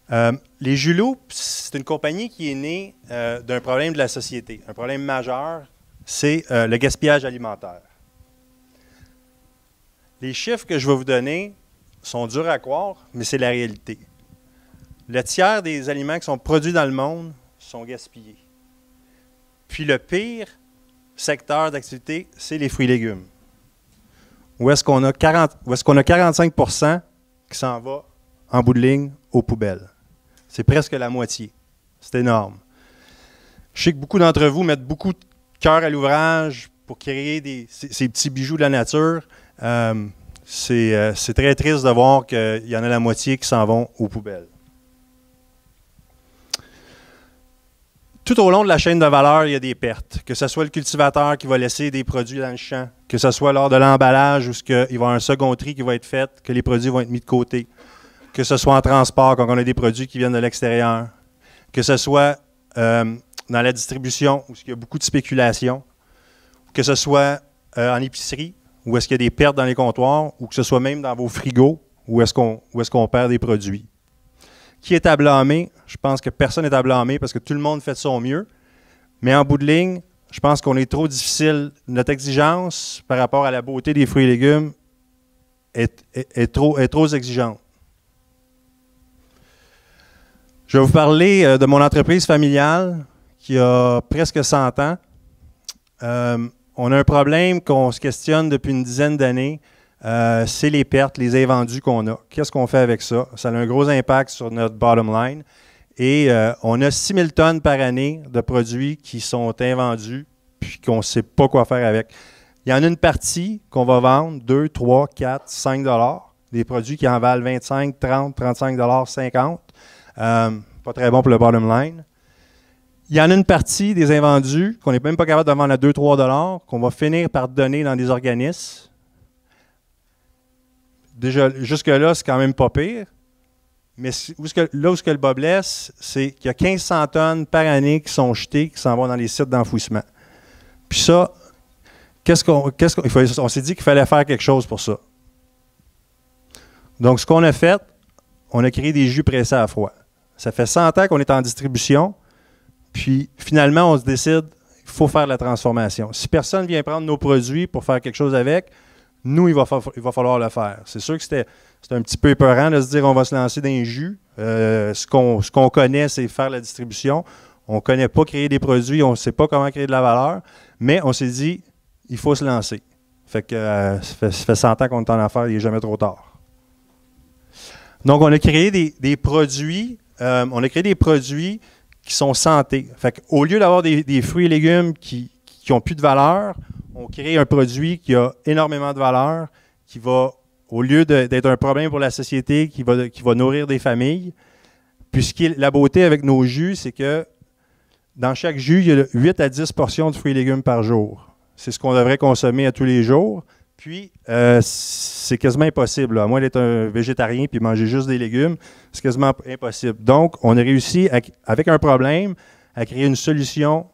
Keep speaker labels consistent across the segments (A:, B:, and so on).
A: Les Jus Loup, c'est une compagnie qui est née d'un problème de la société. Un problème majeur, c'est le gaspillage alimentaire. Les chiffres que je vais vous donner sont durs à croire, mais c'est la réalité. Le tiers des aliments qui sont produits dans le monde sont gaspillés. Puis le pire secteur d'activité, c'est les fruits et légumes. Où est-ce qu'on a 45 % qui s'en va en bout de ligne aux poubelles. C'est presque la moitié. C'est énorme. Je sais que beaucoup d'entre vous mettent beaucoup de cœur à l'ouvrage pour créer ces petits bijoux de la nature. C'est très triste de voir qu'il y en a la moitié qui s'en vont aux poubelles. Tout au long de la chaîne de valeur, il y a des pertes. Que ce soit le cultivateur qui va laisser des produits dans le champ, que ce soit lors de l'emballage où il va y avoir un second tri qui va être fait, que les produits vont être mis de côté, que ce soit en transport quand on a des produits qui viennent de l'extérieur, que ce soit dans la distribution où il y a beaucoup de spéculation, que ce soit en épicerie où est-ce qu'il y a des pertes dans les comptoirs, ou que ce soit même dans vos frigos où est-ce qu'on perd des produits. Qui est à blâmer? Je pense que personne n'est à blâmer parce que tout le monde fait de son mieux. Mais en bout de ligne, je pense qu'on est trop difficile. Notre exigence par rapport à la beauté des fruits et légumes est trop exigeante. Je vais vous parler de mon entreprise familiale qui a presque 100 ans. On a un problème qu'on se questionne depuis une dizaine d'années. C'est les pertes, les invendus qu'on a. Qu'est-ce qu'on fait avec ça? Ça a un gros impact sur notre bottom line. Et on a 6 000 tonnes par année de produits qui sont invendus puis qu'on ne sait pas quoi faire avec. Il y en a une partie qu'on va vendre 2, 3, 4, 5 $. Des produits qui en valent 25, 30, 35 $, 50. Pas très bon pour le bottom line. Il y en a une partie des invendus qu'on n'est même pas capable de vendre à 2, 3 $, qu'on va finir par donner dans des organismes. Déjà, jusque-là, c'est quand même pas pire. Mais là où le bas blesse, c'est qu'il y a 1500 tonnes par année qui sont jetées, qui s'en vont dans les sites d'enfouissement. Puis ça, on s'est dit qu'il fallait faire quelque chose pour ça. Donc, ce qu'on a fait, on a créé des jus pressés à froid. Ça fait 100 ans qu'on est en distribution, puis finalement, on se décide, il faut faire la transformation. Si personne vient prendre nos produits pour faire quelque chose avec, nous, il va falloir le faire. C'est sûr que c'était un petit peu épeurant de se dire on va se lancer dans un jus. Ce qu'on connaît, c'est faire la distribution. On ne connaît pas créer des produits, on ne sait pas comment créer de la valeur, mais on s'est dit, il faut se lancer. Fait que ça fait 100 ans qu'on est en affaires, il n'est jamais trop tard. Donc, on a créé des produits, qui sont santé. Fait qu'au lieu d'avoir des fruits et légumes qui n'ont plus de valeur, on crée un produit qui a énormément de valeur, qui va, au lieu d'être un problème pour la société, qui va nourrir des familles. Puis la beauté avec nos jus, c'est que dans chaque jus, il y a 8 à 10 portions de fruits et légumes par jour. C'est ce qu'on devrait consommer à tous les jours. Puis, c'est quasiment impossible. À moins d'être un végétarien puis manger juste des légumes, c'est quasiment impossible. Donc, on a réussi, avec un problème, à créer une solution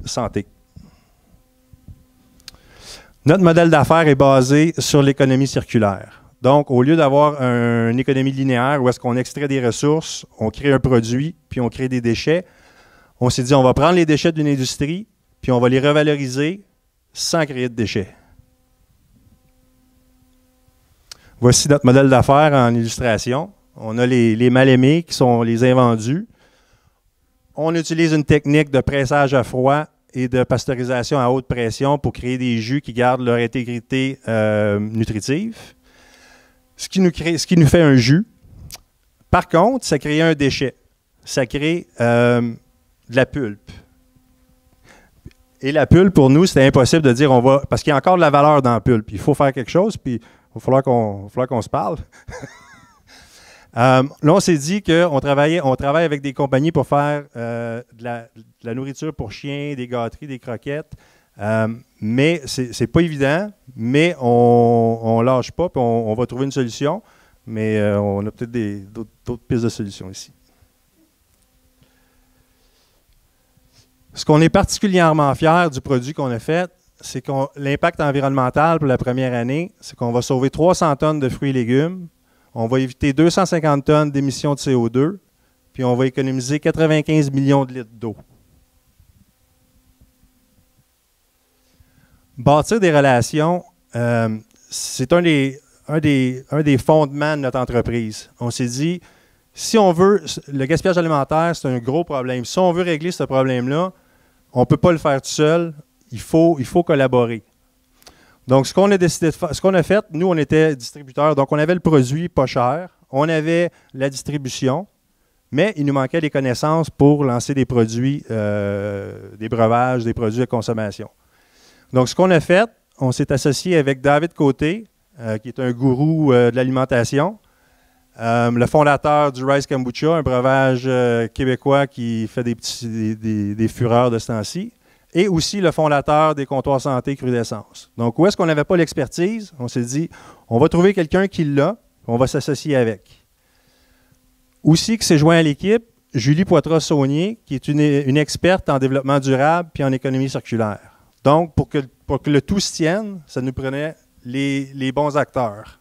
A: santé. Notre modèle d'affaires est basé sur l'économie circulaire. Donc, au lieu d'avoir une économie linéaire où est-ce qu'on extrait des ressources, on crée un produit, puis on crée des déchets, on s'est dit on va prendre les déchets d'une industrie, puis on va les revaloriser sans créer de déchets. Voici notre modèle d'affaires en illustration. On a les mal-aimés qui sont les invendus. On utilise une technique de pressage à froid et de pasteurisation à haute pression pour créer des jus qui gardent leur intégrité nutritive. Ce qui nous fait un jus. Par contre, ça crée un déchet. Ça crée de la pulpe. Et la pulpe, pour nous, c'était impossible de dire parce qu'il y a encore de la valeur dans la pulpe. Il faut faire quelque chose, puis il va falloir qu'on se parle. Là, on s'est dit qu'on travaille avec des compagnies pour faire de la nourriture pour chiens, des gâteries, des croquettes. Mais c'est pas évident, mais on ne lâche pas, puis on va trouver une solution. Mais on a peut-être d'autres pistes de solutions ici. Ce qu'on est particulièrement fier du produit qu'on a fait, c'est que l'impact environnemental pour la première année, c'est qu'on va sauver 300 tonnes de fruits et légumes. on va éviter 250 tonnes d'émissions de CO2, puis on va économiser 95 millions de litres d'eau. Bâtir des relations, c'est un des fondements de notre entreprise. On s'est dit, si on veut, le gaspillage alimentaire, c'est un gros problème. Si on veut régler ce problème-là, on ne peut pas le faire tout seul, il faut collaborer. Donc, ce qu'on a décidé de faire, ce qu'on a fait, nous, on était distributeurs, donc on avait le produit pas cher, on avait la distribution, mais il nous manquait des connaissances pour lancer des produits, des breuvages, des produits de consommation. Donc, ce qu'on a fait, on s'est associé avec David Côté, qui est un gourou de l'alimentation, le fondateur du Rice Kombucha, un breuvage québécois qui fait des fureurs de ce temps-ci, et aussi le fondateur des comptoirs santé Crudescence. Donc, où est-ce qu'on n'avait pas l'expertise? On s'est dit, on va trouver quelqu'un qui l'a, on va s'associer avec. Aussi, qui s'est joint à l'équipe, Julie Poitras-Saunier, qui est une experte en développement durable puis en économie circulaire. Donc, pour que le tout se tienne, ça nous prenait les bons acteurs.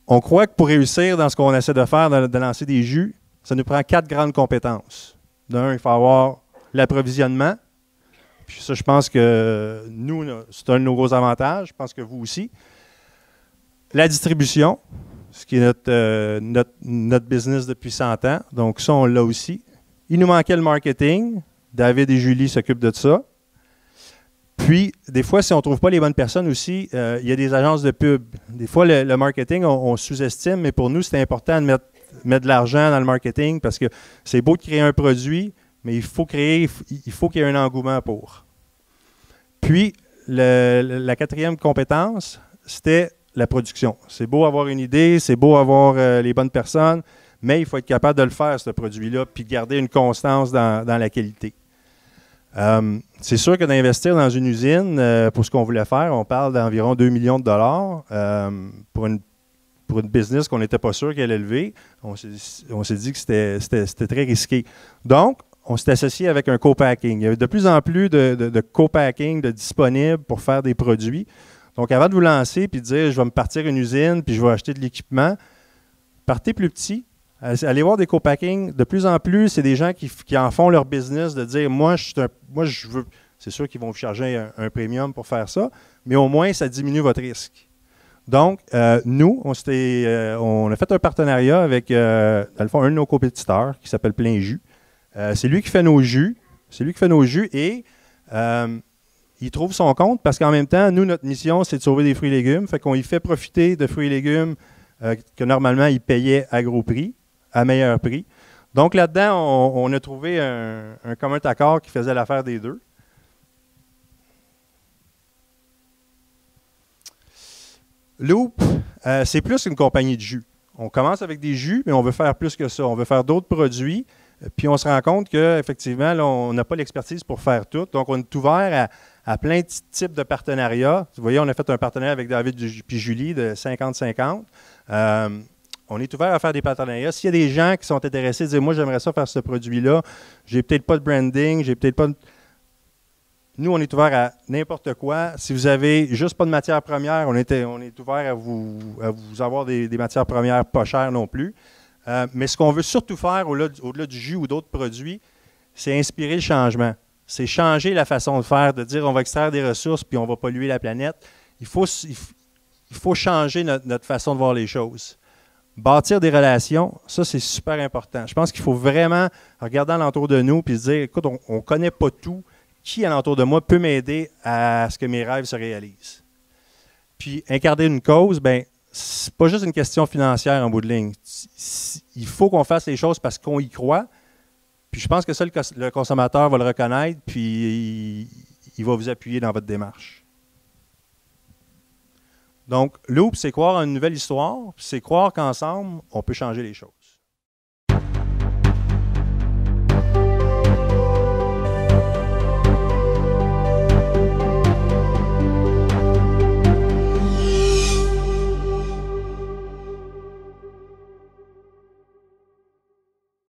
A: On croit que pour réussir dans ce qu'on essaie de faire, de lancer des jus, ça nous prend 4 grandes compétences. D'un, il faut avoir l'approvisionnement. Puis ça, je pense que nous, c'est un de nos gros avantages. Je pense que vous aussi. La distribution, ce qui est notre business depuis 100 ans. Donc ça, on l'a aussi. Il nous manquait le marketing. David et Julie s'occupent de ça. Puis, des fois, si on ne trouve pas les bonnes personnes aussi, il y a des agences de pub. Des fois, le marketing, on sous-estime, mais pour nous, c'est important de mettre de l'argent dans le marketing parce que c'est beau de créer un produit, mais il faut qu'il y ait un engouement pour. Puis, la 4e compétence, c'était la production. C'est beau avoir une idée, c'est beau avoir les bonnes personnes, mais il faut être capable de le faire, ce produit-là, puis garder une constance dans la qualité. C'est sûr que d'investir dans une usine, pour ce qu'on voulait faire, on parle d'environ 2 millions de dollars pour une business qu'on n'était pas sûr qu'elle allait lever. On s'est dit que c'était très risqué. Donc, on s'est associé avec un co-packing. Il y avait de plus en plus de co-packing de disponibles pour faire des produits. Donc, avant de vous lancer et de dire, je vais me partir une usine puis je vais acheter de l'équipement, partez plus petit. Allez voir des co-packing. De plus en plus, c'est des gens qui en font leur business, de dire, moi, je veux. C'est sûr qu'ils vont vous charger un premium pour faire ça, mais au moins, ça diminue votre risque. Donc, nous, on a fait un partenariat avec, dans le fond, un de nos compétiteurs qui s'appelle Plein Jus. C'est lui qui fait nos jus. C'est lui qui fait nos jus et il trouve son compte parce qu'en même temps, nous, notre mission, c'est de sauver des fruits et légumes. Fait qu'on y fait profiter de fruits et légumes que normalement, il payait à gros prix, à meilleur prix. Donc là-dedans, on a trouvé un commun accord qui faisait l'affaire des deux. Loop, c'est plus qu'une compagnie de jus. On commence avec des jus, mais on veut faire plus que ça. On veut faire d'autres produits. Puis on se rend compte qu'effectivement, on n'a pas l'expertise pour faire tout. Donc, on est ouvert à plein de types de partenariats. Vous voyez, on a fait un partenariat avec David et Julie de 50-50. On est ouvert à faire des partenariats. S'il y a des gens qui sont intéressés, disent « Moi, j'aimerais ça faire ce produit-là. J'ai peut-être pas de branding, j'ai peut-être pas de... » Nous, on est ouvert à n'importe quoi. Si vous n'avez juste pas de matières premières, on est ouvert à vous avoir des matières premières pas chères non plus. Mais ce qu'on veut surtout faire au-delà du jus ou d'autres produits, c'est inspirer le changement. C'est changer la façon de faire, de dire on va extraire des ressources puis on va polluer la planète. Il faut changer notre façon de voir les choses. Bâtir des relations, ça c'est super important. Je pense qu'il faut vraiment regarder alentour de nous et se dire, écoute, on ne connaît pas tout. Qui alentour de moi peut m'aider à ce que mes rêves se réalisent? Puis incarner une cause, bien, c'est pas juste une question financière en bout de ligne. Il faut qu'on fasse les choses parce qu'on y croit. Puis je pense que ça, le consommateur va le reconnaître, puis il va vous appuyer dans votre démarche. Donc, Loop, c'est croire en une nouvelle histoire, c'est croire qu'ensemble, on peut changer les choses.